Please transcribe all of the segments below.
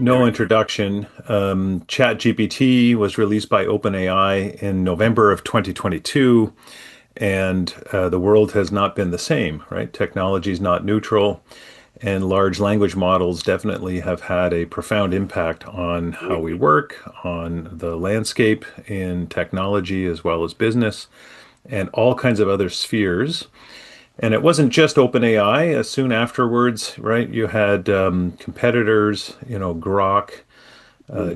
no introduction. ChatGPT was released by OpenAI in November of 2022, and the world has not been the same, right? Technology is not neutral, and large language models definitely have had a profound impact on how we work, on the landscape in technology as well as business, and all kinds of other spheres. And it wasn't just OpenAI. Soon afterwards, right, you had competitors, Grok,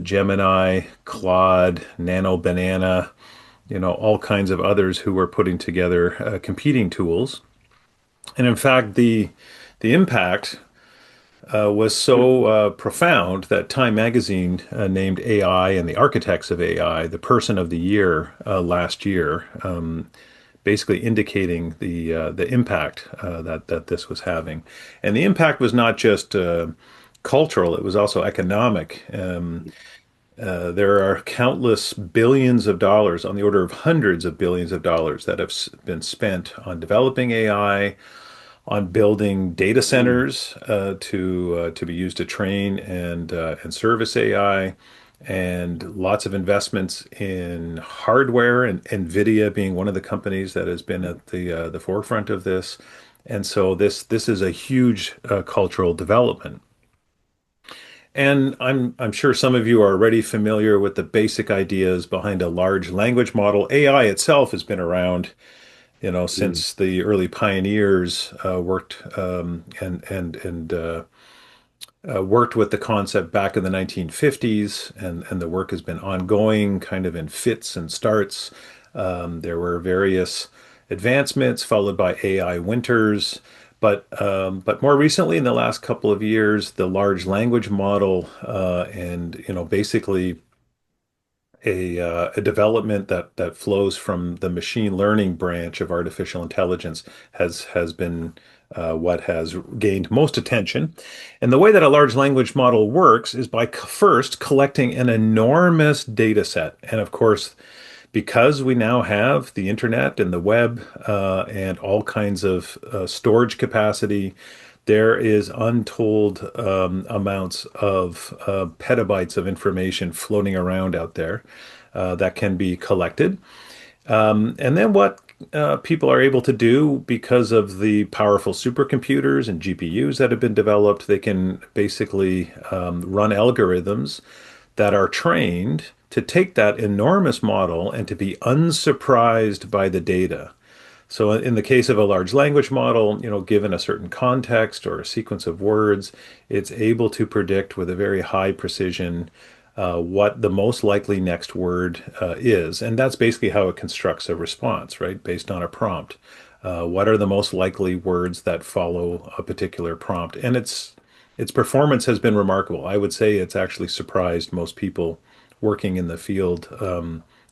Gemini, Claude, Nano Banana, all kinds of others who were putting together competing tools. And in fact, the impact was so profound that Time Magazine named AI and the architects of AI the person of the year last year, basically indicating the impact that this was having. And the impact was not just cultural; it was also economic. There are countless billions of dollars, on the order of hundreds of billions of dollars, that have been spent on developing AI, on building data centers to be used to train and service AI, and lots of investments in hardware, and NVIDIA being one of the companies that has been at the forefront of this. And so this is a huge cultural development. And I'm sure some of you are already familiar with the basic ideas behind a large language model. AI itself has been around, Mm. since the early pioneers worked with the concept back in the 1950s, and the work has been ongoing, kind of in fits and starts. There were various advancements followed by AI winters, but more recently, in the last couple of years, the large language model and basically a development that flows from the machine learning branch of artificial intelligence has been what has gained most attention. And the way that a large language model works is by first collecting an enormous data set. And of course, because we now have the internet and the web and all kinds of storage capacity, there is untold amounts of petabytes of information floating around out there that can be collected. And then what people are able to do, because of the powerful supercomputers and GPUs that have been developed, they can basically run algorithms that are trained to take that enormous model and to be unsurprised by the data. So in the case of a large language model, given a certain context or a sequence of words, it's able to predict with a very high precision what the most likely next word is. And that's basically how it constructs a response, right? Based on a prompt. What are the most likely words that follow a particular prompt? And its performance has been remarkable. I would say it's actually surprised most people working in the field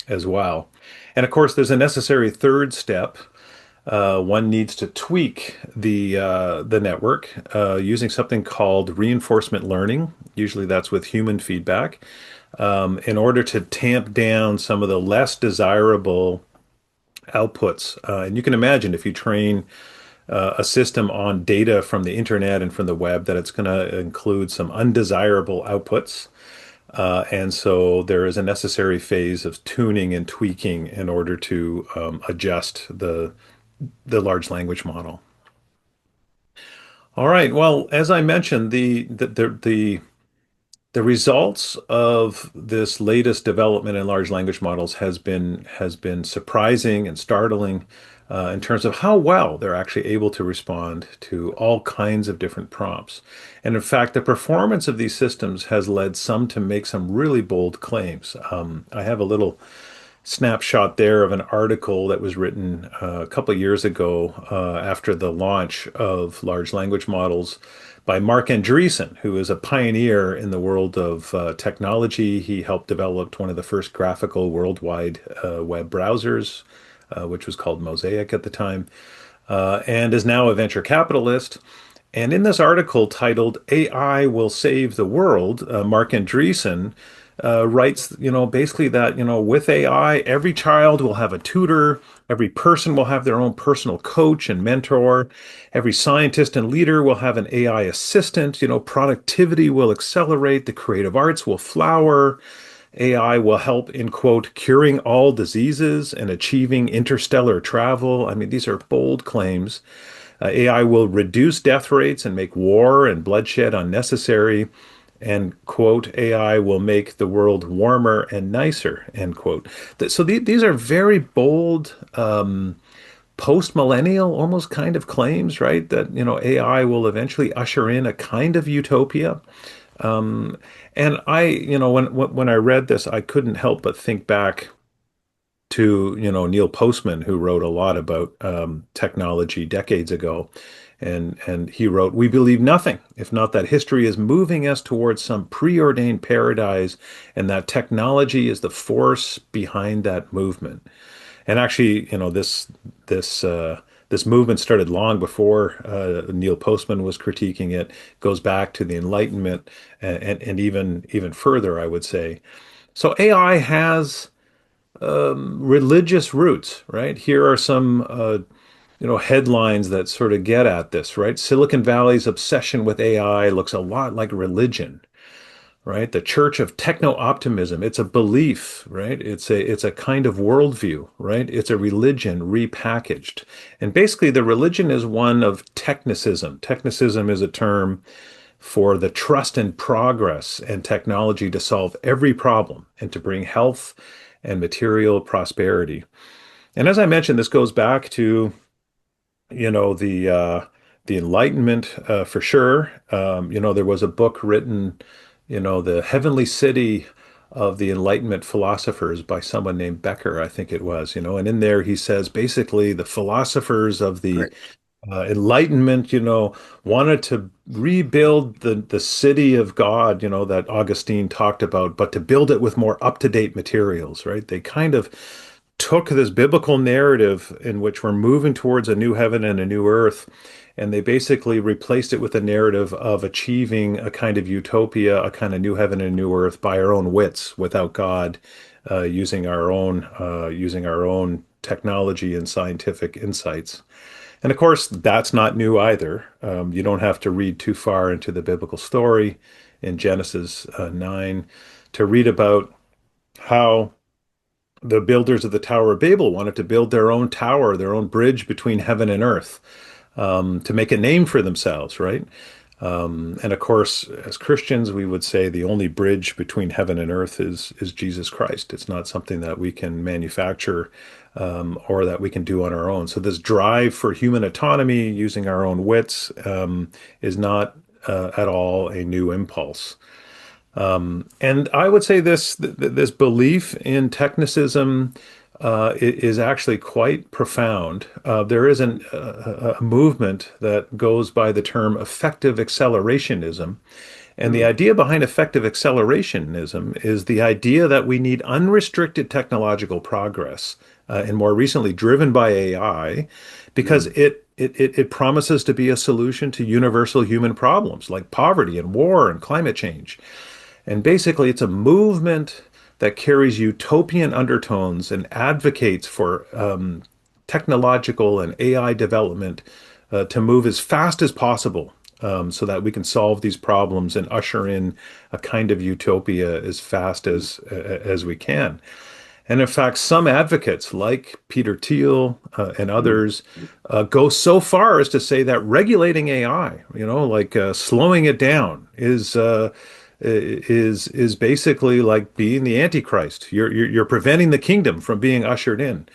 as well. And of course, there's a necessary third step. One needs to tweak the network using something called reinforcement learning. Usually, that's with human feedback, in order to tamp down some of the less desirable outputs. And you can imagine, if you train a system on data from the internet and from the web, that it's going to include some undesirable outputs. And so there is a necessary phase of tuning and tweaking in order to adjust the large language model. All right. Well, as I mentioned, the results of this latest development in large language models has been surprising and startling in terms of how well they're actually able to respond to all kinds of different prompts. And in fact, the performance of these systems has led some to make some really bold claims. I have a little snapshot there of an article that was written a couple of years ago after the launch of large language models by Mark Andreessen, who is a pioneer in the world of technology. He helped develop one of the first graphical worldwide web browsers, which was called Mosaic at the time, and is now a venture capitalist. And in this article titled "AI Will Save the World," Mark Andreessen writes, basically that, with AI, every child will have a tutor, every person will have their own personal coach and mentor, every scientist and leader will have an AI assistant, productivity will accelerate, the creative arts will flower, AI will help in, quote, curing all diseases and achieving interstellar travel. I mean, these are bold claims. AI will reduce death rates and make war and bloodshed unnecessary. And, quote, AI will make the world warmer and nicer, end quote. So these are very bold, post-millennial almost kind of claims, right? That, AI will eventually usher in a kind of utopia. Um, and when I read this, I couldn't help but think back to, Neil Postman, who wrote a lot about technology decades ago. And he wrote, "We believe nothing, if not that history is moving us towards some preordained paradise, and that technology is the force behind that movement." And actually, this movement started long before Neil Postman was critiquing it. Goes back to the Enlightenment and even further, I would say. So AI has religious roots, right? Here are some headlines that sort of get at this, right? Silicon Valley's obsession with AI looks a lot like religion, right? The church of techno-optimism, it's a belief, right? It's a kind of worldview, right? It's a religion repackaged. And basically the religion is one of technicism. Technicism is a term for the trust in progress and technology to solve every problem and to bring health and material prosperity. And as I mentioned, this goes back to, the Enlightenment, for sure. There was a book written, The Heavenly City of the Enlightenment Philosophers by someone named Becker, I think it was, and in there he says basically the philosophers of the Right. Enlightenment, wanted to rebuild the city of God, that Augustine talked about, but to build it with more up-to-date materials, right? They kind of took this biblical narrative in which we're moving towards a new heaven and a new earth, and they basically replaced it with a narrative of achieving a kind of utopia, a kind of new heaven and new earth by our own wits, without God, using our own technology and scientific insights. And of course, that's not new either. You don't have to read too far into the biblical story in Genesis 9 to read about how the builders of the Tower of Babel wanted to build their own tower, their own bridge between heaven and earth, to make a name for themselves, right? And of course, as Christians, we would say the only bridge between heaven and earth is Jesus Christ. It's not something that we can manufacture or that we can do on our own. So this drive for human autonomy using our own wits is not at all a new impulse. And I would say this belief in technicism is actually quite profound. There is a movement that goes by the term effective accelerationism. And the Mm, idea behind effective accelerationism is the idea that we need unrestricted technological progress, and more recently driven by AI, because mm, it promises to be a solution to universal human problems like poverty and war and climate change. And basically, it's a movement that carries utopian undertones and advocates for technological and AI development to move as fast as possible, so that we can solve these problems and usher in a kind of utopia as fast mm, as we can. And in fact, some advocates like Peter Thiel and mm, others go so far as to say that regulating AI, like slowing it down, is basically like being the Antichrist. You're preventing the kingdom from being ushered in.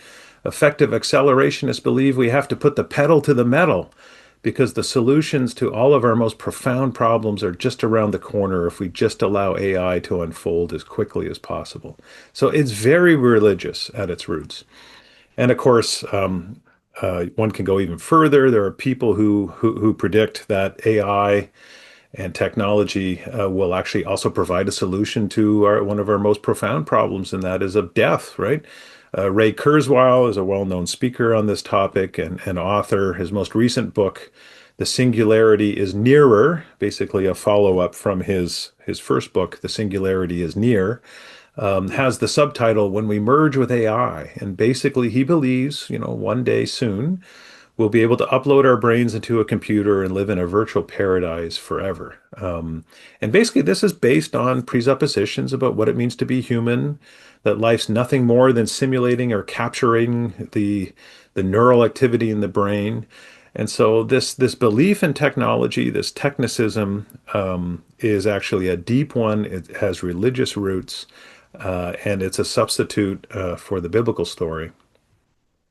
Effective accelerationists believe we have to put the pedal to the metal because the solutions to all of our most profound problems are just around the corner if we just allow AI to unfold as quickly as possible. So it's very religious at its roots. And of course, one can go even further. There are people who predict that AI and technology will actually also provide a solution to one of our most profound problems, and that is of death, right? Ray Kurzweil is a well-known speaker on this topic and author. His most recent book, The Singularity is Nearer, basically a follow-up from his first book, The Singularity is Near, has the subtitle When We Merge with AI. And basically, he believes, one day soon, we'll be able to upload our brains into a computer and live in a virtual paradise forever. And basically, this is based on presuppositions about what it means to be human, that life's nothing more than simulating or capturing the neural activity in the brain. And so this belief in technology, this technicism, is actually a deep one. It has religious roots, and it's a substitute for the biblical story.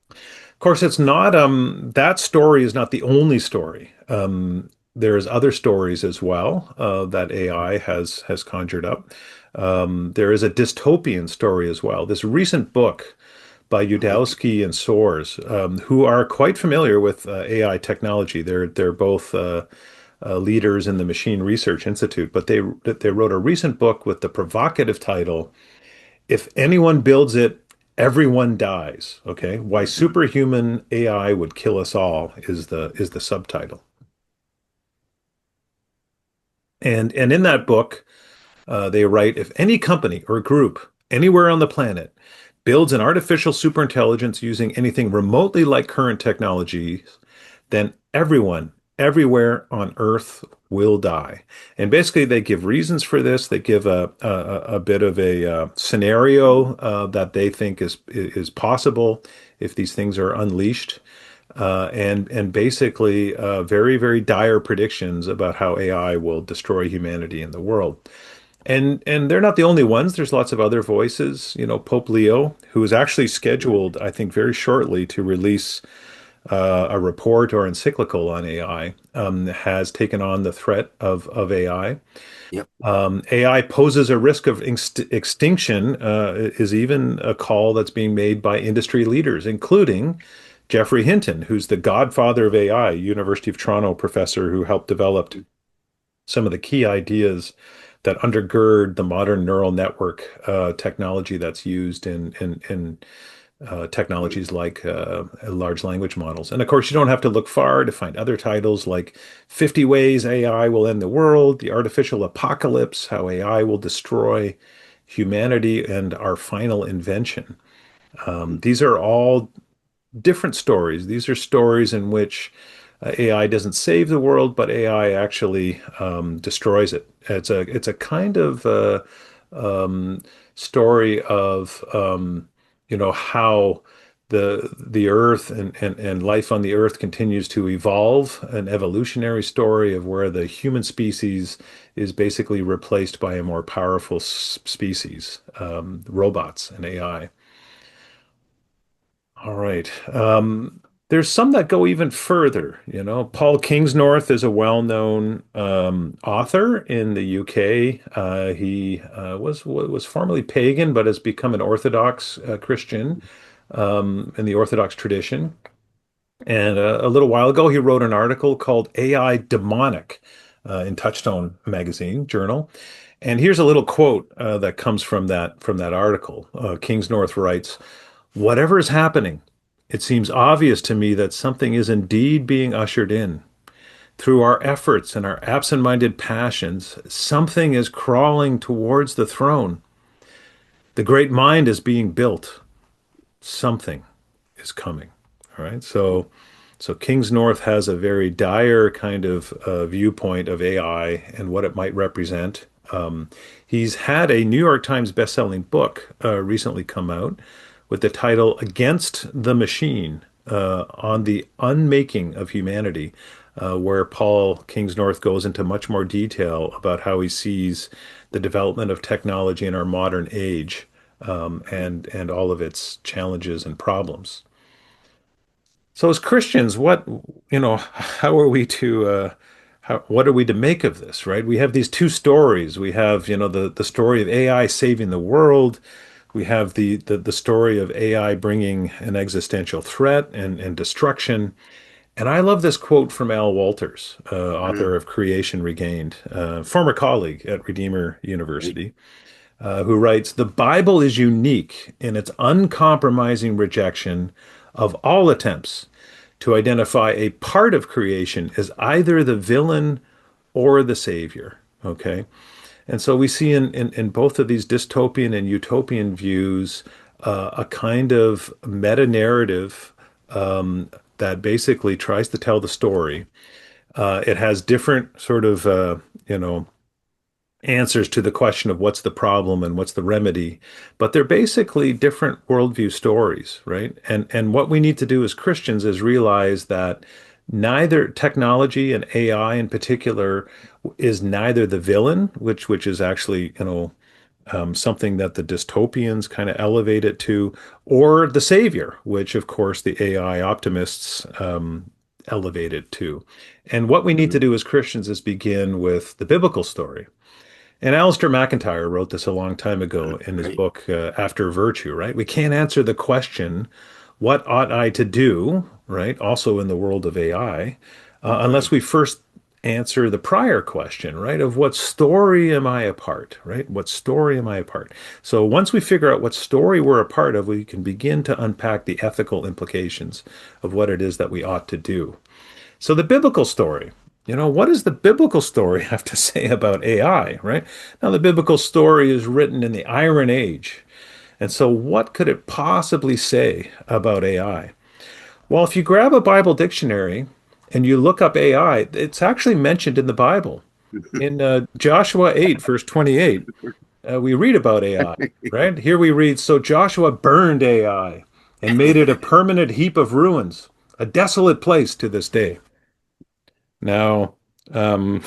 Of course, it's not that story is not the only story. There's other stories as well that AI has conjured up. There is a dystopian story as well. This recent book by Udowsky and Soares, who are quite familiar with AI technology. They're both leaders in the Machine Research Institute, but they wrote a recent book with the provocative title, "If anyone builds it, everyone dies." Okay, why superhuman AI would kill us all is the subtitle. And in that book, they write, if any company or group anywhere on the planet builds an artificial superintelligence using anything remotely like current technologies, then everyone, everywhere on Earth will die. And basically, they give reasons for this. They give a bit of a scenario that they think is possible if these things are unleashed. And basically very, very dire predictions about how AI will destroy humanity in the world. And they're not the only ones. There's lots of other voices. Pope Leo, who is actually scheduled, I think, very shortly to release a report or encyclical on AI, has taken on the threat of AI. Yep. AI poses a risk of extinction, is even a call that's being made by industry leaders, including Geoffrey Hinton, who's the godfather of AI, University of Toronto professor who helped develop some of the key ideas that undergird the modern neural network technology that's used in technologies like large language models. And of course, you don't have to look far to find other titles like 50 Ways AI Will End the World, The Artificial Apocalypse, How AI Will Destroy Humanity and Our Final Invention. These are all different stories. These are stories in which AI doesn't save the world, but AI actually destroys it. It's a kind of story of how the Earth and life on the Earth continues to evolve, an evolutionary story of where the human species is basically replaced by a more powerful species, robots and AI. All right. There's some that go even further. Paul Kingsnorth is a well-known author in the UK. He was formerly pagan, but has become an Orthodox Christian in the Orthodox tradition. And a little while ago, he wrote an article called "AI Demonic" in Touchstone magazine journal. And here's a little quote that comes from that article. Kingsnorth writes, "Whatever is happening, it seems obvious to me that something is indeed being ushered in. Through our efforts and our absent-minded passions, something is crawling towards the throne. The great mind is being built. Something is coming." All right. So Kingsnorth has a very dire kind of viewpoint of AI and what it might represent. He's had a New York Times best-selling book recently come out with the title "Against the Machine," on the unmaking of humanity, where Paul Kingsnorth goes into much more detail about how he sees the development of technology in our modern age, and all of its challenges and problems. So, as Christians, how are we to what are we to make of this, right? We have these two stories. We have, the story of AI saving the world. We have the story of AI bringing an existential threat and destruction. And I love this quote from Al Walters, Mm. author of Creation Regained, former colleague at Redeemer University, who writes, "The Bible is unique in its uncompromising rejection of all attempts to identify a part of creation as either the villain or the savior. Okay. And so we see in both of these dystopian and utopian views a kind of meta narrative that basically tries to tell the story. It has different sort of, answers to the question of what's the problem and what's the remedy, but they're basically different worldview stories, right? And what we need to do as Christians is realize that neither technology and AI in particular is neither the villain, which is actually, something that the dystopians kind of elevate it to, or the savior, which of course the AI optimists elevate it to. And what we need to do as Christians is begin with the biblical story. And Alistair McIntyre wrote this a long time ago in his Right. book, After Virtue, right? We can't answer the question, what ought I to do, right? Also in the world of AI, unless Right. we first answer the prior question, right? Of what story am I a part, right? What story am I a part? So once we figure out what story we're a part of, we can begin to unpack the ethical implications of what it is that we ought to do. So the biblical story, what does the biblical story have to say about AI, right? Now, the biblical story is written in the Iron Age. And so what could it possibly say about AI? Well, if you grab a Bible dictionary and you look up AI, it's actually mentioned in the Bible. In Joshua 8, verse 28, we read about AI, right? Here we read, so Joshua burned AI and made it a permanent heap of ruins, a desolate place to this day. Now, um,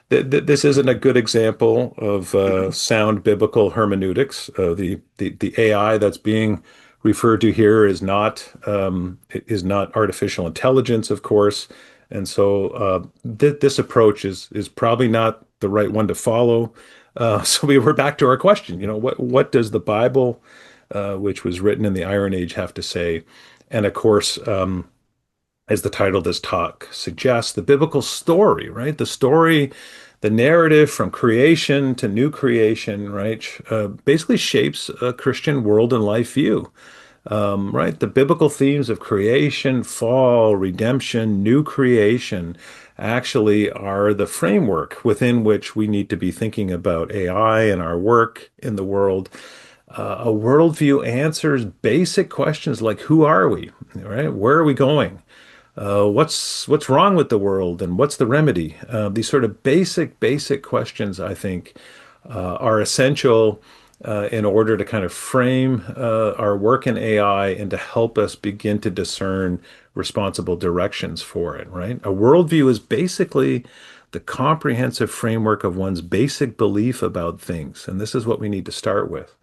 this isn't a good example of sound biblical hermeneutics. The AI that's being referred to here is not artificial intelligence, of course, and so this approach is probably not the right one to follow. So we were back to our question. What does the Bible, which was written in the Iron Age, have to say? And of course, as the title of this talk suggests, the biblical story, right? The story, the narrative from creation to new creation, right? Basically shapes a Christian world and life view, right? The biblical themes of creation, fall, redemption, new creation actually are the framework within which we need to be thinking about AI and our work in the world. A worldview answers basic questions like who are we, right? Where are we going? What's wrong with the world and what's the remedy? These sort of basic questions, I think, are essential in order to kind of frame our work in AI and to help us begin to discern responsible directions for it, right? A worldview is basically the comprehensive framework of one's basic belief about things. And this is what we need to start with.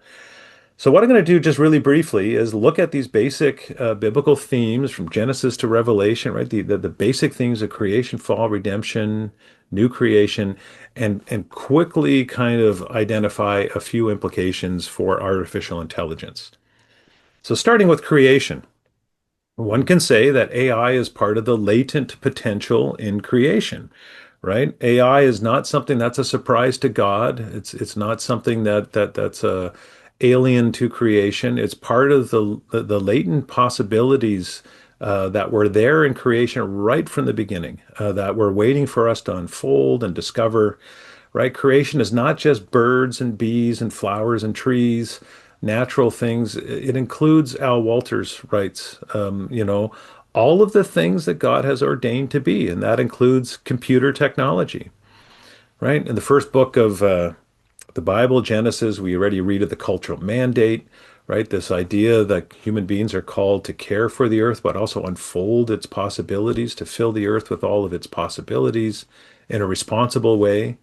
So, what I'm going to do just really briefly is look at these basic biblical themes from Genesis to Revelation, right? The basic themes of creation, fall, redemption, new creation, and quickly kind of identify a few implications for artificial intelligence. So, starting with creation, one can say that AI is part of the latent potential in creation, right? AI is not something that's a surprise to God. It's not something that's a alien to creation. It's part of the latent possibilities that were there in creation right from the beginning, that were waiting for us to unfold and discover, right? Creation is not just birds and bees and flowers and trees, natural things. It includes Al Walters writes, all of the things that God has ordained to be, and that includes computer technology, right? In the first book of the Bible, Genesis, we already read of the cultural mandate, right? This idea that human beings are called to care for the earth, but also unfold its possibilities, to fill the earth with all of its possibilities in a responsible way.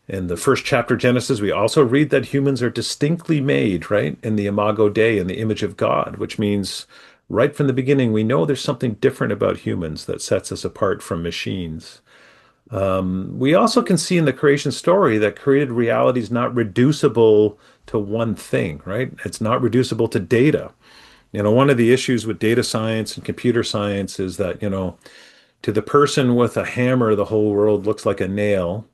In the first chapter of Genesis, we also read that humans are distinctly made, right, in the imago Dei, in the image of God, which means right from the beginning, we know there's something different about humans that sets us apart from machines. We also can see in the creation story that created reality is not reducible to one thing, right? It's not reducible to data. One of the issues with data science and computer science is that, to the person with a hammer, the whole world looks like a nail.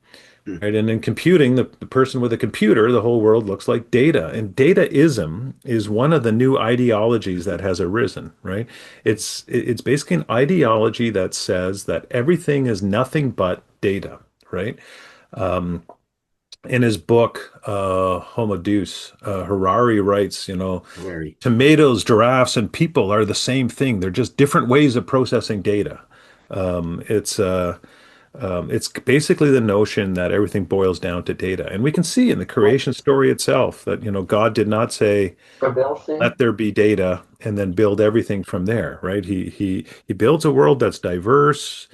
Mm. right? And in computing, the person with a computer, the whole world looks like data. And dataism is one of the new ideologies that has arisen, right? It's basically an ideology that says that everything is nothing but data, right? Um, in his book, Homo Deus, Harari writes, Very. tomatoes, giraffes, and people are the same thing. They're just different ways of processing data. It's basically the notion that everything boils down to data, and we can see in the creation story itself that God did not say, let there be data and then build everything from there, right? He builds a world that's diverse.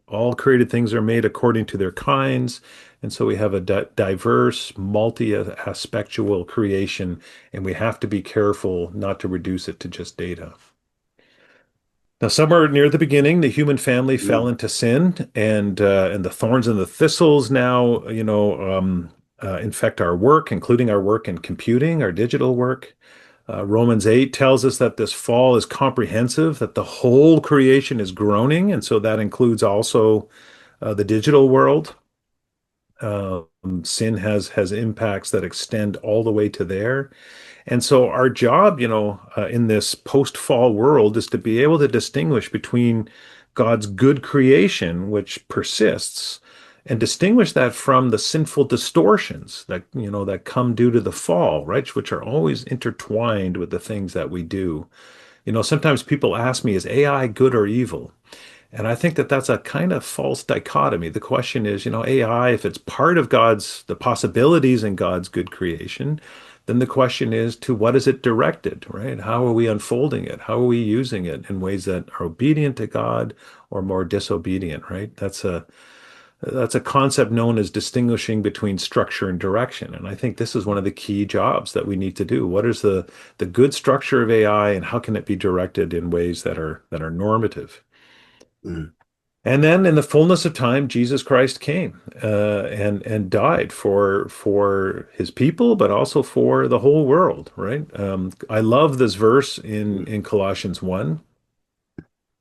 All created things are made according to their kinds. And so we have a diverse, multi-aspectual creation, and we have to be careful not to reduce it to just data. Now, somewhere near the beginning, the human family fell Mm. into sin, and the thorns and the thistles now, infect our work, including our work in computing, our digital work. Romans 8 tells us that this fall is comprehensive, that the whole creation is groaning, and so that includes also the digital world. Sin has impacts that extend all the way to there. And so our job, in this post-fall world is to be able to distinguish between God's good creation, which persists, and distinguish that from the sinful distortions that come due to the fall, right? Which are always intertwined with the things that we do. Sometimes people ask me, is AI good or evil? And I think that that's a kind of false dichotomy. The question is, AI, if it's part of the possibilities in God's good creation, then the question is, to what is it directed, right? How are we unfolding it? How are we using it in ways that are obedient to God or more disobedient, right? That's a concept known as distinguishing between structure and direction. And I think this is one of the key jobs that we need to do. What is the good structure of AI, and how can it be directed in ways that are normative? Mm. And then in the fullness of time, Jesus Christ came and died for his people, but also for the whole world, right? I love this verse Mm. in Colossians 1,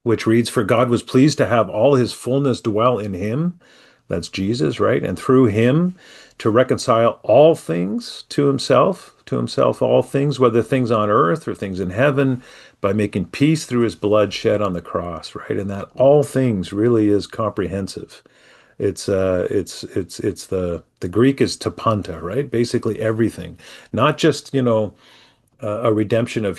which reads, "For God was pleased to have all his fullness dwell in him," that's Jesus, right? "And through him to reconcile all things to himself all things, whether things on earth or things in heaven, by making peace through his blood shed on the cross," right? And that all things really is comprehensive. It's the Greek is tapanta, right? Basically everything, not just, a redemption of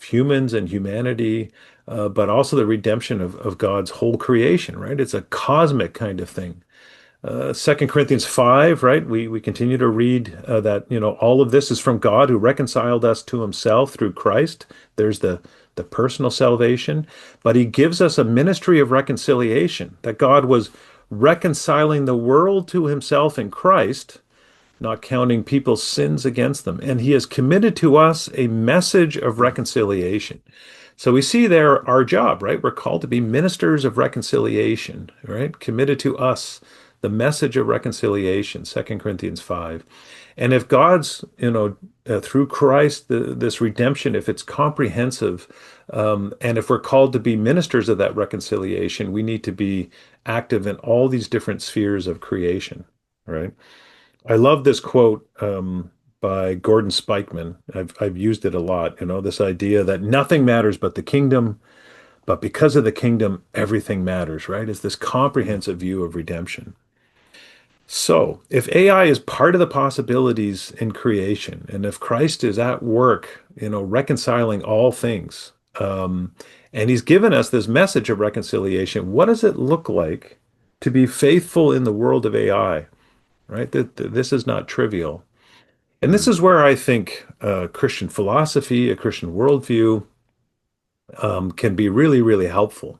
humans and humanity, but also the redemption of God's whole creation, right? It's a cosmic kind of thing. 2 Corinthians 5, right? We continue to read that, all of this is from God who reconciled us to himself through Christ. There's the personal salvation, but he gives us a ministry of reconciliation, that God was reconciling the world to himself in Christ, not counting people's sins against them. And he has committed to us a message of reconciliation. So we see there our job, right? We're called to be ministers of reconciliation, right? Committed to us the message of reconciliation, 2 Corinthians 5. And if God's, through Christ, this redemption, if it's comprehensive, and if we're called to be ministers of that reconciliation, we need to be active in all these different spheres of creation, right? I love this quote by Gordon Spikeman. I've used it a lot. This idea that nothing matters but the kingdom, but because of the kingdom, everything matters. Right? It's this Mm. comprehensive view of redemption. So, if AI is part of the possibilities in creation, and if Christ is at work, reconciling all things, and He's given us this message of reconciliation, what does it look like to be faithful in the world of AI? Right? This is not trivial. And this Mm. is where I think Christian philosophy, a Christian worldview, can be really, really helpful.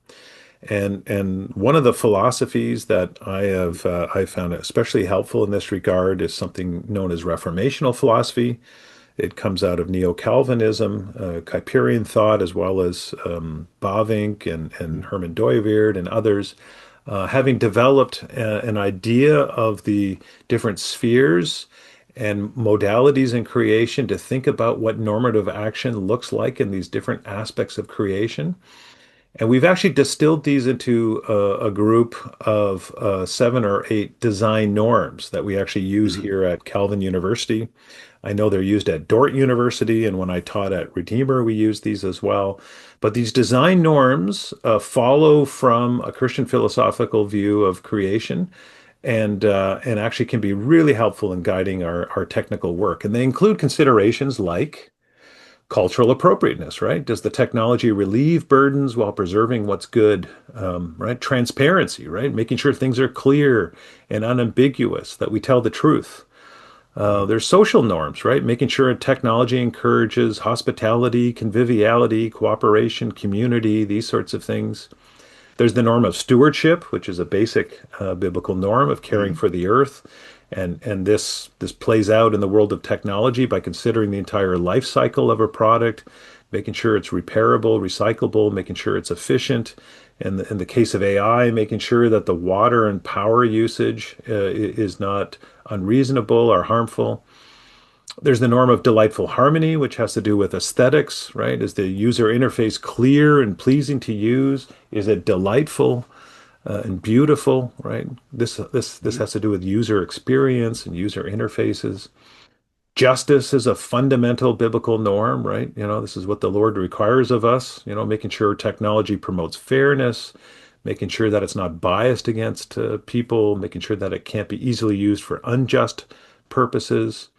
And one of the philosophies that I found especially helpful in this regard is something known as Reformational philosophy. It comes out of Neo-Calvinism, Kuyperian thought, as well as Bavinck and Mm. Herman Dooyeweerd and others, having developed an idea of the different spheres and modalities in creation to think about what normative action looks like in these different aspects of creation. And we've actually distilled these into a group of 7 or 8 design norms that we actually use Mm-hmm. here at Calvin University. I know they're used at Dort University, and when I taught at Redeemer, we used these as well. But these design norms follow from a Christian philosophical view of creation, and actually can be really helpful in guiding our technical work. And they include considerations like cultural appropriateness, right? Does the technology relieve burdens while preserving what's good, right? Transparency, right? Making sure things are clear and unambiguous, that we tell the truth. There's social norms, right? Making sure technology encourages hospitality, conviviality, cooperation, community, these sorts of things. There's the norm of stewardship, which is a basic biblical norm of caring Mm-hmm. for the earth. And this plays out in the world of technology by considering the entire life cycle of a product, making sure it's repairable, recyclable, making sure it's efficient. In the case of AI, making sure that the water and power usage is not unreasonable or harmful. There's the norm of delightful harmony, which has to do with aesthetics, right? Is the user interface clear and pleasing to use? Is it delightful and beautiful, right? This has to do with user experience and user interfaces. Justice is a fundamental biblical norm, right? This is what the Lord requires of us, making sure technology promotes fairness, making sure that it's not biased against people, making sure that it can't be easily used for unjust purposes.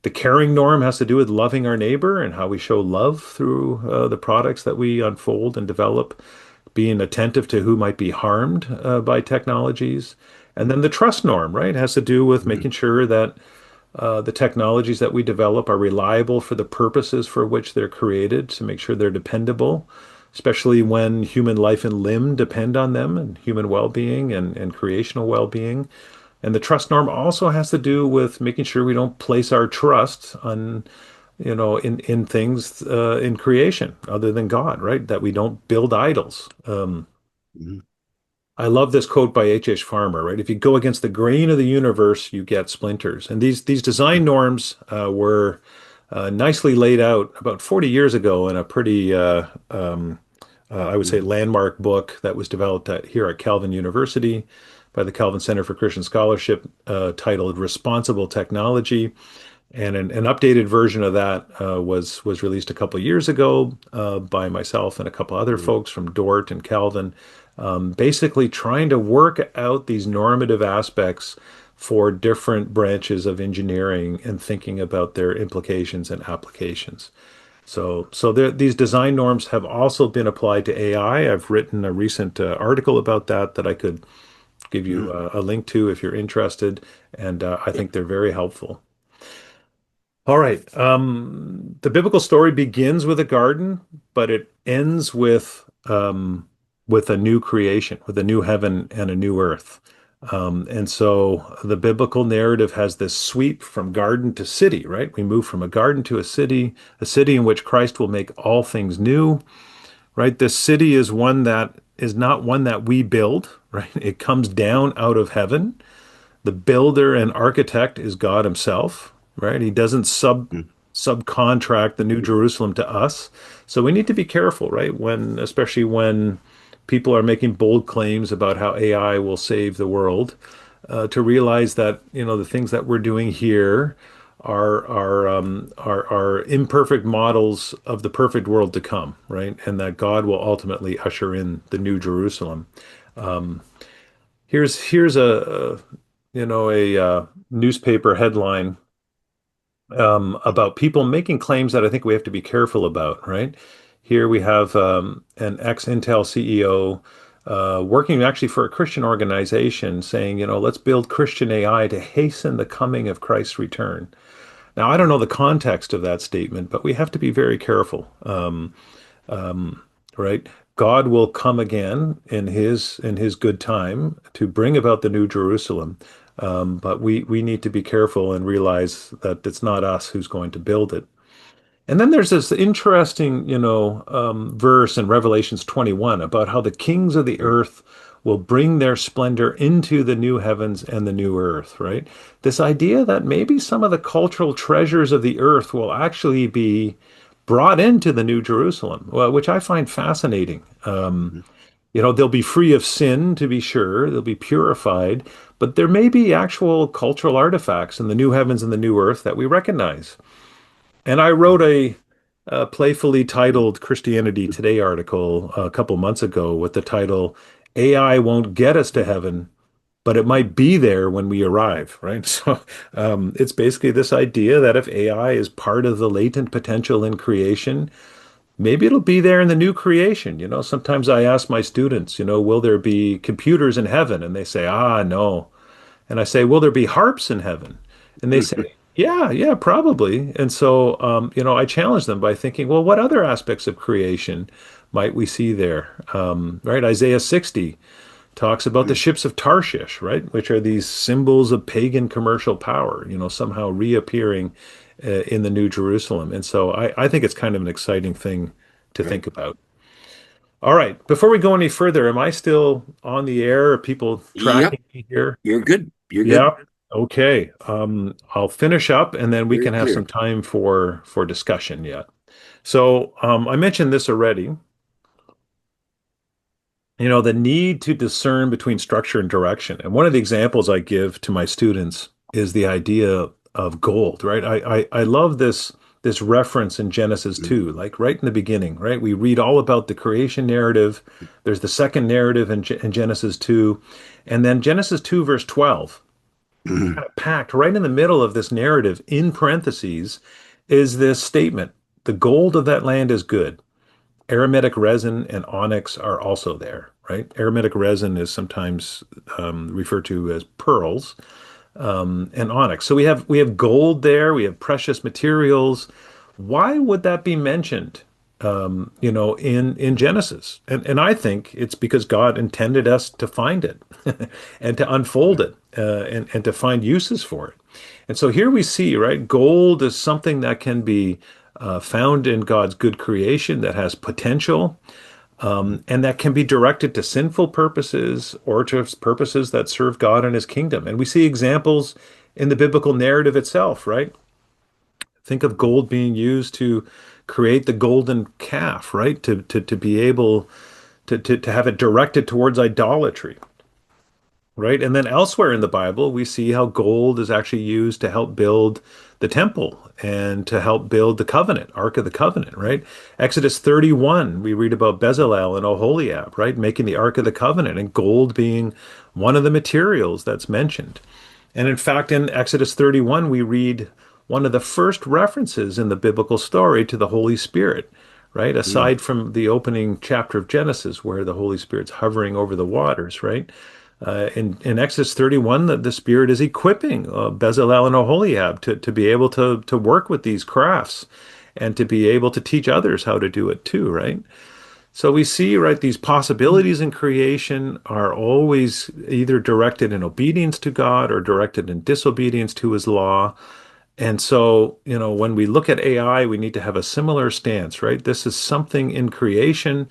The caring norm has to do with loving our neighbor and how we show love through the products that we unfold and develop, being attentive to who might be harmed by technologies. And then the trust norm, right, has to do with Mm-hmm. making sure that the technologies that we develop are reliable for the purposes for which they're created, to make sure they're dependable, especially when human life and limb depend on them, and human well-being and creational well-being. And the trust norm also has to do with making sure we don't place our trust on, in things in creation other than God, right? That we don't build idols. Mm-hmm. I love this quote by H. Farmer, right? If you go against the grain of the universe, you get splinters. And these design norms were nicely laid out about 40 years ago in a pretty, I would say, Mm-hmm. landmark book that was developed here at Calvin University by the Calvin Center for Christian Scholarship, titled Responsible Technology. And an updated version of that was released a couple of years ago by myself and a couple other Mm-hmm. folks from Dort and Calvin, basically trying to work out these normative aspects for different branches of engineering and thinking about their implications and applications. These design norms have also been applied to AI. I've written a recent article about that I could give you Mm-hmm. a link to if you're interested, and I Yeah. think they're very helpful. All right. The biblical story begins with a garden, but it ends with a new creation, with a new heaven and a new earth. And so the biblical narrative has this sweep from garden to city, right? We move from a garden to a city in which Christ will make all things new, right? This city is one that is not one that we build, right? It comes down out of heaven. The builder and architect is God himself, right? He doesn't subcontract the New Jerusalem to us. So we need to be careful, right? Especially when people are making bold claims about how AI will save the world, to realize that, the things that we're doing here are imperfect models of the perfect world to come, right? And that God will ultimately usher in the New Jerusalem. Um, here's a newspaper headline about people making claims that I think we have to be careful about, right? Here we have an ex-Intel CEO working actually for a Christian organization saying, let's build Christian AI to hasten the coming of Christ's return. Now, I don't know the context of that statement, but we have to be very careful. Right? God will come again in his good time to bring about the New Jerusalem. But we need to be careful and realize that it's not us who's going to build it. And then there's this interesting, verse in Revelations 21 about how the kings of the Right. earth will bring their splendor into the new heavens and the new earth, right? This idea that maybe some of the cultural treasures of the earth will actually be brought into the New Jerusalem, well, which I find fascinating. They'll be free of sin, to be sure, they'll be purified, but there may be actual cultural artifacts in the new heavens and the new earth that we recognize. And I wrote a playfully titled Christianity Today article a couple months ago with the title, AI Won't Get Us to Heaven, but it might be there when we arrive, right? So it's basically this idea that if AI is part of the latent potential in creation, maybe it'll be there in the new creation. Sometimes I ask my students, will there be computers in heaven? And they say, no. And I say, will there be harps in heaven? And they say, yeah, yeah, probably. And so, I challenge them by thinking, well, what other aspects of creation might we see there? Right? Isaiah 60 talks about the ships of Tarshish, right? Which are these symbols of pagan commercial power, somehow reappearing in the New Jerusalem. And so I think it's kind of an exciting thing to Right. think about. All right. Before we go any further, am I still on the air? Are people Yep. tracking me here? You're good. You're good. Yeah. Okay. I'll finish up and then we Very can have clear. some time for discussion yet. So I mentioned this already. The need to discern between structure and direction. And one of the examples I give to my students is the idea of gold, right? I love this reference in Genesis Mm, 2, like right in the beginning, right? We read all about the creation narrative. There's the second narrative in Genesis 2. And then Genesis 2, verse 12, mm, kind of packed right in the middle of this narrative in parentheses is this statement: the gold of that land is good. Aromatic resin and onyx are also there, right? Aromatic resin is sometimes referred to as pearls, and onyx. So we have gold there. We have precious materials. Why would that be mentioned? In Genesis, and I think it's because God intended us to find it and to unfold it and to find uses for it. And so here we see, right, gold is something that can be found in God's good creation that has potential, and that can be directed to sinful purposes or to purposes that serve God and his kingdom. And we see examples in the biblical narrative itself, right? Think of gold being used to create the golden calf, right? To be able to have it directed towards idolatry, right? And then elsewhere in the Bible, we see how gold is actually used to help build the temple and to help build the covenant, Ark of the Covenant, right? Exodus 31, we read about Bezalel and Oholiab, right? Making the Ark of the Covenant, and gold being one of the materials that's mentioned. And in fact, in Exodus 31, we read one of the first references in the biblical story to the Holy Spirit, right? mm, Aside from the opening chapter of Genesis, where the Holy Spirit's hovering over the waters, right? In Exodus 31, the Spirit is equipping Bezalel and Oholiab to be able to work with these crafts and to be able to teach others how to do it too, right? So we see, right, these possibilities in creation are always either directed in obedience to God or directed in disobedience to his law. And so, when we look at AI, we need to have a similar stance, right? This is something in creation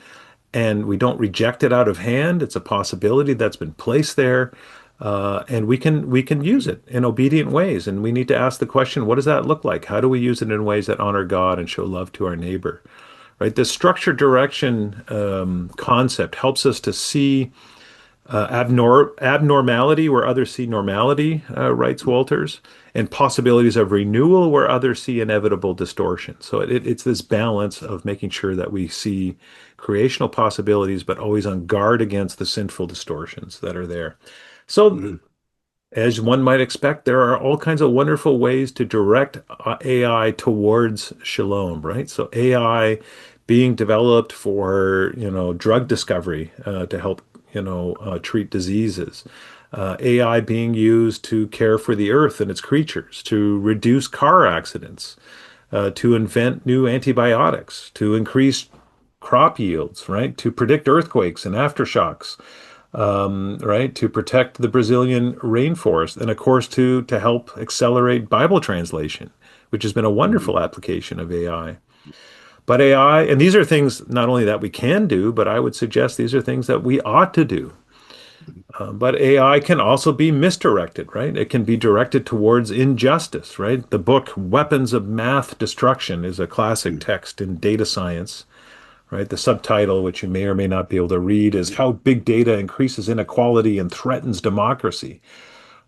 and we don't reject it out of hand. It's a possibility that's been placed there. And we can use it in obedient ways. And we need to ask the question, what does that look like? How do we use it in ways that honor God and show love to our neighbor? Right? The structure direction concept helps us to see abnormality where others see normality, writes Walters, and possibilities of renewal where others see inevitable distortion. So it's this balance of making sure that we see creational possibilities, but always on guard against the sinful distortions that are there. So, mm, as one might expect, there are all kinds of wonderful ways to direct AI towards shalom, right? So AI being developed for, drug discovery to help, treat diseases. AI being used to care for the earth and its creatures, to reduce car accidents, to invent new antibiotics, to increase crop yields, right? To predict earthquakes and aftershocks, right? To protect the Brazilian rainforest, and of course to help accelerate Bible translation, which has been a mm, wonderful application of AI. But and these are things not only that we can do, but I would suggest these are things that we ought to do. But AI can also be misdirected, right? It can be directed towards injustice, right? The book Weapons of Math Destruction is a classic Mm. text in data science, right? The subtitle, which you may or may not be able to read, is How Big Data Increases Inequality and Threatens Democracy,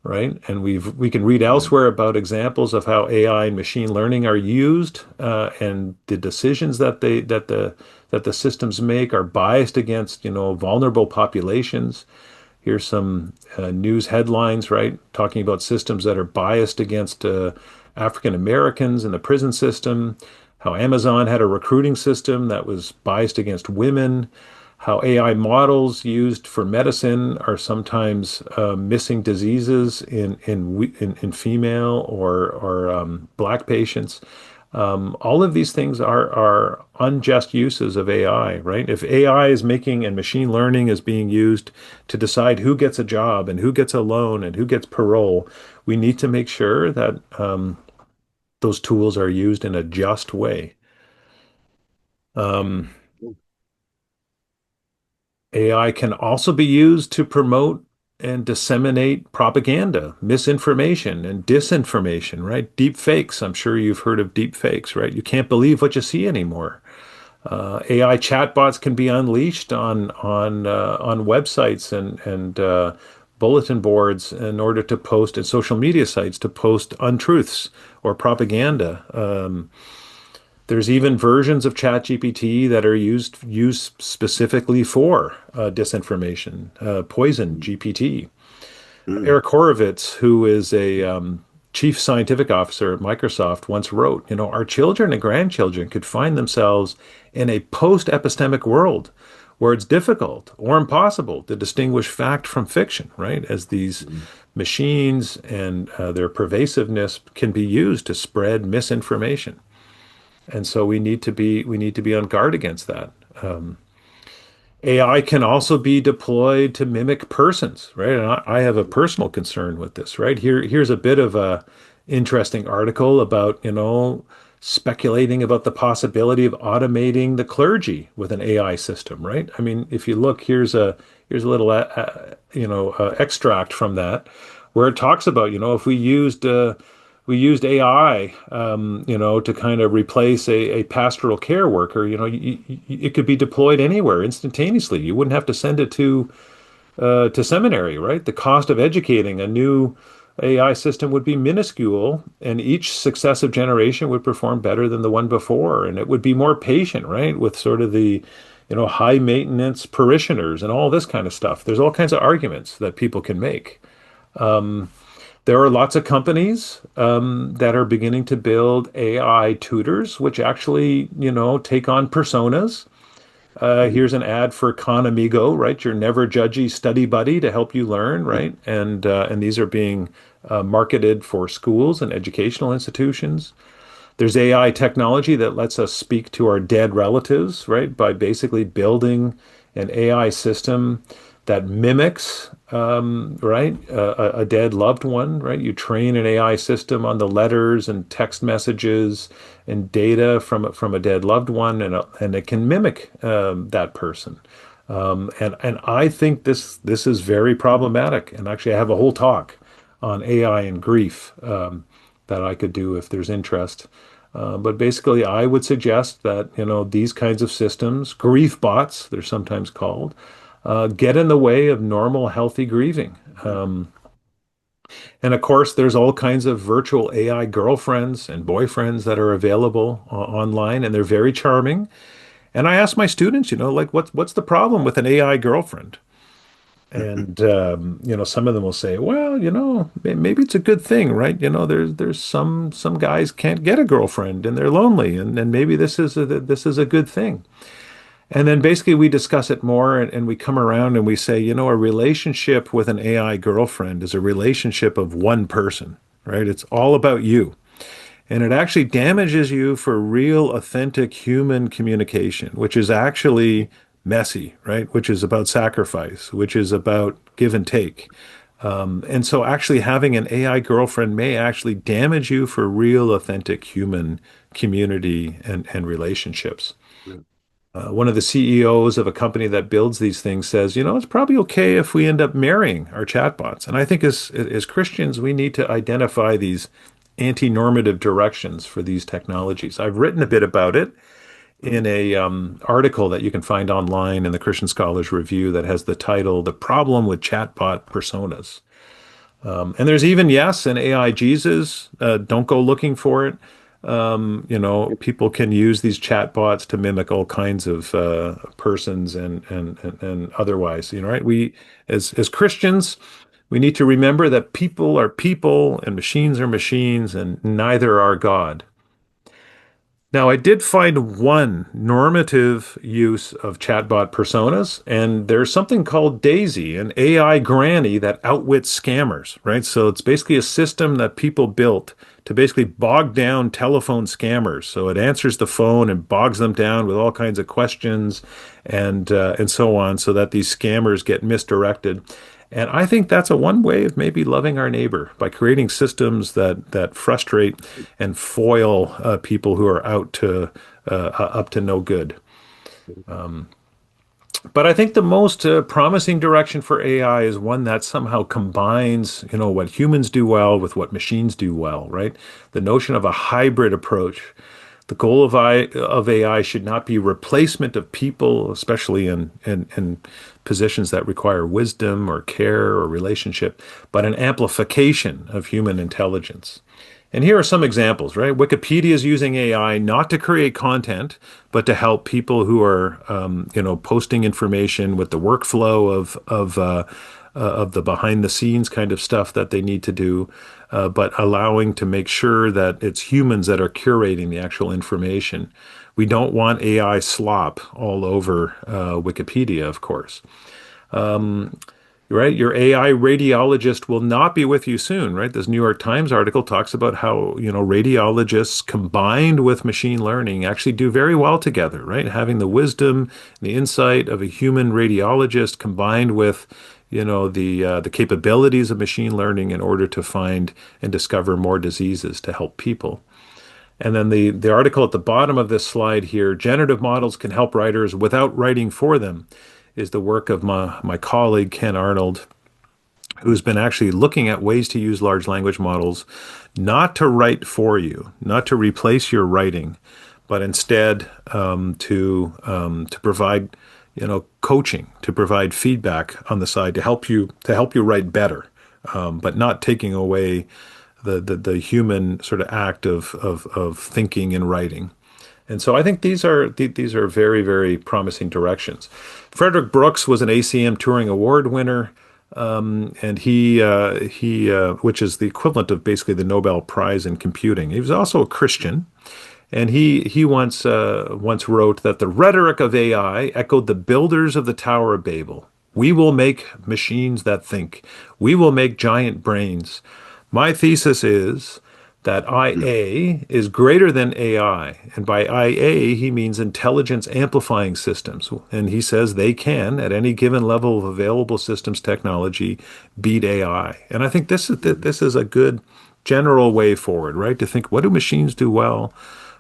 right? And we can read Mm. elsewhere about examples of how AI and machine learning are used, and the decisions that the systems make are biased against, vulnerable populations. Here's some news headlines, right? Talking about systems that are biased against African Americans in the prison system, how Amazon had a recruiting system that was biased against women, how AI models used for medicine are sometimes missing diseases in female or black patients. All of these things are unjust uses of AI, right? If AI is making and machine learning is being used to decide who gets a job and who gets a loan and who gets parole, we need to make sure that those tools are used in a just way. Um, AI can also be used to promote and disseminate propaganda, misinformation, and disinformation, right? Deep fakes. I'm sure you've heard of deep fakes, right? You can't believe what you see anymore. AI chatbots can be unleashed on websites and bulletin boards in order to post and social media sites to post untruths or propaganda. There's even versions of ChatGPT that are used specifically for disinformation. Poison GPT. Mm. Eric Horowitz, who is a chief scientific officer at Microsoft, once wrote, our children and grandchildren could find themselves in a post-epistemic world where it's difficult or impossible to distinguish fact from fiction, right? As these Mm. machines and their pervasiveness can be used to spread misinformation. And so we need to be on guard against that. AI can also be deployed to mimic persons, right? And I have a personal concern with this, right? Here's a bit of a interesting article about, speculating about the possibility of automating the clergy with an AI system, right? I mean, if you look, here's a little, extract from that, where it talks about, if we used AI, to kind of replace a pastoral care worker. It could be deployed anywhere instantaneously. You wouldn't have to send it to seminary, right? The cost of educating a new AI system would be minuscule, and each successive generation would perform better than the one before, and it would be more patient, right? With sort of the, high maintenance parishioners and all this kind of stuff. There's all kinds of arguments that people can make. There are lots of companies that are beginning to build AI tutors, which actually, take on personas. Mm. Here's an ad for Con Amigo, right? Your never judgy study buddy to help you learn, right? And these are being marketed for schools and educational institutions. There's AI technology that lets us speak to our dead relatives, right? By basically building an AI system that mimics, right, a dead loved one, right? You train an AI system on the letters and text messages and data from a dead loved one, and it can mimic that person. And I think this is very problematic. And actually, I have a whole talk on AI and grief that I could do if there's interest. But basically, I would suggest that, these kinds of systems, grief bots, they're sometimes called, get in the way of normal, healthy grieving. And of course, there's all kinds of virtual AI girlfriends and boyfriends that are available online, and they're very charming. And I ask my students, like, what's the problem with an AI girlfriend? And some of them will say, well, maybe it's a good thing, right? There's some guys can't get a girlfriend and they're lonely, and maybe this is a good thing. And then basically we discuss it more, and we come around and we say, a relationship with an AI girlfriend is a relationship of one person, right? It's all about you. And it actually damages you for real, authentic human communication, which is actually messy, right? Which is about sacrifice, which is about give and take. And so actually having an AI girlfriend may actually damage you for real, authentic human community and relationships. One of the CEOs of a company that builds these things says, it's probably okay if we end up marrying our chatbots. And I think as Christians, we need to identify these anti-normative directions for these technologies. I've written a bit about it in a article that you can find online in the Christian Scholars Review that has the title "The Problem with Chatbot Personas." And there's even, yes, an AI Jesus. Don't go looking for it. People can use these chatbots to mimic all kinds of persons and otherwise. Right? We as Christians, we need to remember that people are people and machines are machines, and neither are God. Now, I did find one normative use of chatbot personas, and there's something called Daisy, an AI granny that outwits scammers, right? So it's basically a system that people built to basically bog down telephone scammers. So it answers the phone and bogs them down with all kinds of questions and so on, so that these scammers get misdirected. And I think that's a one way of maybe loving our neighbor by creating systems that frustrate and foil people who are out to up to no good. But I think the most promising direction for AI is one that somehow combines, what humans do well with what machines do well, right? The notion of a hybrid approach. The goal of AI should not be replacement of people, especially in positions that require wisdom or care or relationship, but an amplification of human intelligence. And here are some examples, right? Wikipedia is using AI not to create content, but to help people who are, posting information with the workflow of the behind the scenes kind of stuff that they need to do, but allowing to make sure that it's humans that are curating the actual information. We don't want AI slop all over Wikipedia, of course. Right? Your AI radiologist will not be with you soon, right? This New York Times article talks about how, radiologists combined with machine learning actually do very well together, right? Having the wisdom, the insight of a human radiologist combined with, the capabilities of machine learning in order to find and discover more diseases to help people. And then the article at the bottom of this slide here, generative models can help writers without writing for them, is the work of my colleague, Ken Arnold, who's been actually looking at ways to use large language models not to write for you, not to replace your writing, but instead to provide coaching, to provide feedback on the side to help you write better, but not taking away the human sort of act of thinking and writing. And so I think these are very, very promising directions. Frederick Brooks was an ACM Turing Award winner, and which is the equivalent of basically the Nobel Prize in computing. He was also a Christian, and he once wrote that the rhetoric of AI echoed the builders of the Tower of Babel. We will make machines that think. We will make giant brains. My thesis is that IA is greater than AI. And by IA, he means intelligence amplifying systems. And he says they can, at any given level of available systems technology, beat AI. And I think this is a good general way forward, right? To think, what do machines do well?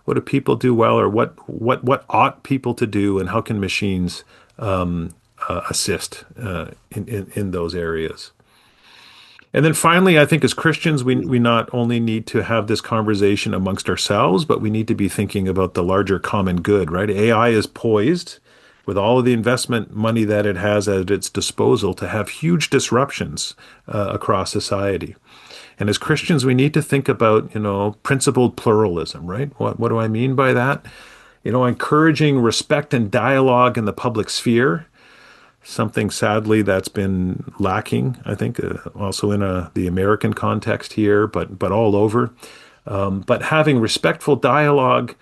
What do people do well? Or what ought people to do? And how can machines assist in those areas? And then finally, I think as Christians, we not only need to have this conversation amongst ourselves, but we need to be thinking about the larger common good, right? AI is poised with all of the investment money that it has at its disposal to have huge disruptions across society. And as Christians, we need to think about, principled pluralism, right? What do I mean by that? Encouraging respect and dialogue in the public sphere, something sadly that's been lacking, I think, also in the American context here, but all over. But having respectful dialogue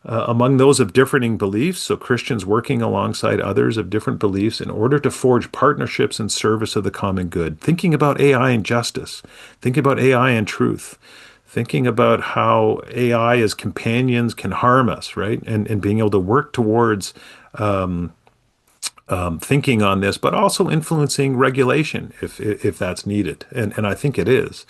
among those of differing beliefs, so Christians working alongside others of different beliefs in order to forge partnerships in service of the common good. Thinking about AI and justice, thinking about AI and truth, thinking about how AI as companions can harm us, right? And being able to work towards thinking on this, but also influencing regulation if that's needed, and I think it is.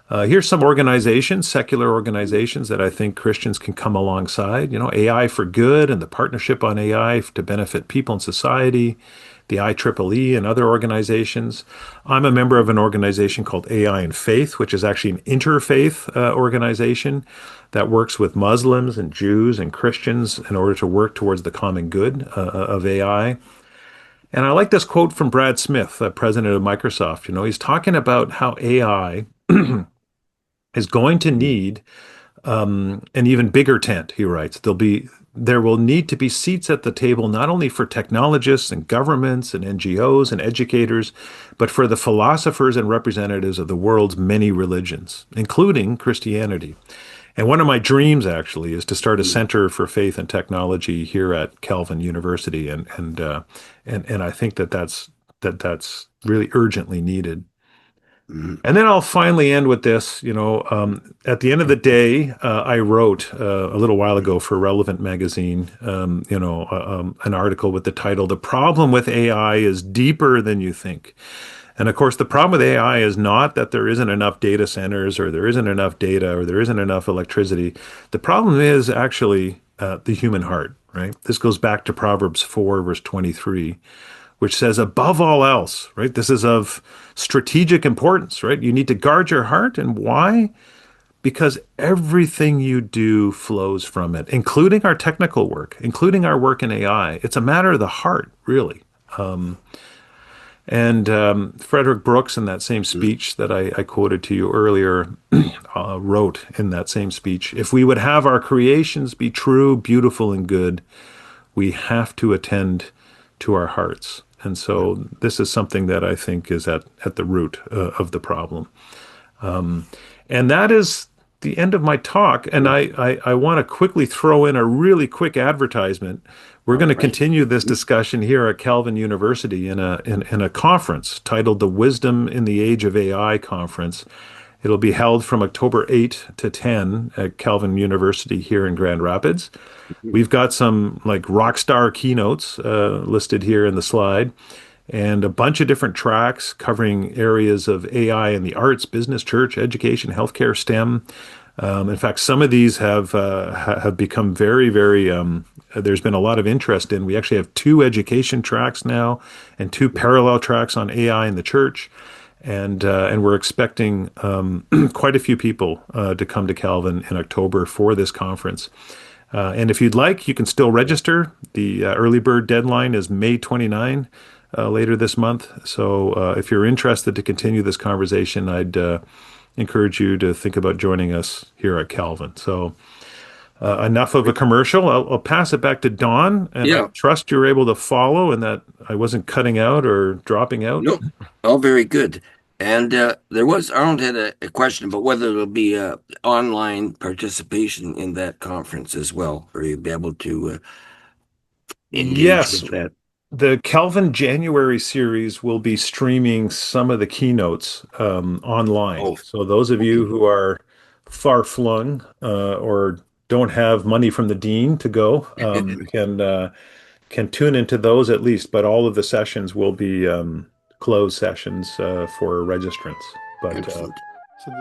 Here's some organizations, secular organizations that I think Christians can come alongside. You know, AI for Good and the Partnership on AI to benefit people and society, the IEEE and other organizations. I'm a member of an organization called AI&Faith, which is actually an interfaith organization that works with Muslims and Jews and Christians in order to work towards the common good of AI. And I like this quote from Brad Smith, president of Microsoft. You know, he's talking about how AI is going to need an even bigger tent, he writes. There will need to be seats at the table not only for technologists and governments and NGOs and educators, but for the philosophers and representatives of the world's many religions, including Christianity. And one of my dreams actually is to start a center for faith and technology here at Calvin University, and I think that's really urgently needed. Mhm. And then I'll finally end with this. At the end of the day, I wrote a little while ago for Relevant Magazine, an article with the title, "The Problem with AI is Deeper Than You Think." And of course, the problem with AI is not that there isn't enough data centers or there isn't enough data or there isn't enough electricity. The problem is actually the human heart, right? This goes back to Proverbs 4, verse 23, which says, above all else, right? This is of strategic importance, right? You need to guard your heart. And why? Because everything you do flows from it, including our technical work, including our work in AI. It's a matter of the heart, really. And Frederick Brooks, in that same speech that I quoted to you earlier, wrote in that same speech, if we would have our creations be true, beautiful, and good, we have to attend to our hearts. And so this is something that I think is at the root of the problem. And that is the end of my talk. And I want to quickly throw in a really quick advertisement. We're All going to right. continue this discussion here at Calvin University in a conference titled the Wisdom in the Age of AI Conference. It'll be held from October 8 to 10 at Calvin University here in Grand Rapids. Mhm. We've got some like rock star keynotes listed here in the slide, and a bunch of different tracks covering areas of AI in the arts, business, church, education, healthcare, STEM. In fact, some of these have become very, very. There's been a lot of interest in. We actually have two education tracks now, and two parallel tracks on AI in the church, and we're expecting quite a few people to come to Calvin in October for this conference. And if you'd like, you can still register. The early bird deadline is May 29 later this month. So if you're interested to continue this conversation, I'd encourage you to think about joining us here at Calvin. So enough of a commercial. I'll pass it back to Don, and I Yeah. trust you're able to follow and that I wasn't cutting out or dropping out. No. All very good. And there was Arnold had a question about whether there'll be online participation in that conference as well, or you'll be able to engage Yes, with that. the Calvin January series will be streaming some of the keynotes online. Oh, So those of you okay. who are far flung or don't have money from the dean to go can tune into those at least. But all of the sessions will be closed sessions for registrants. But Excellent. so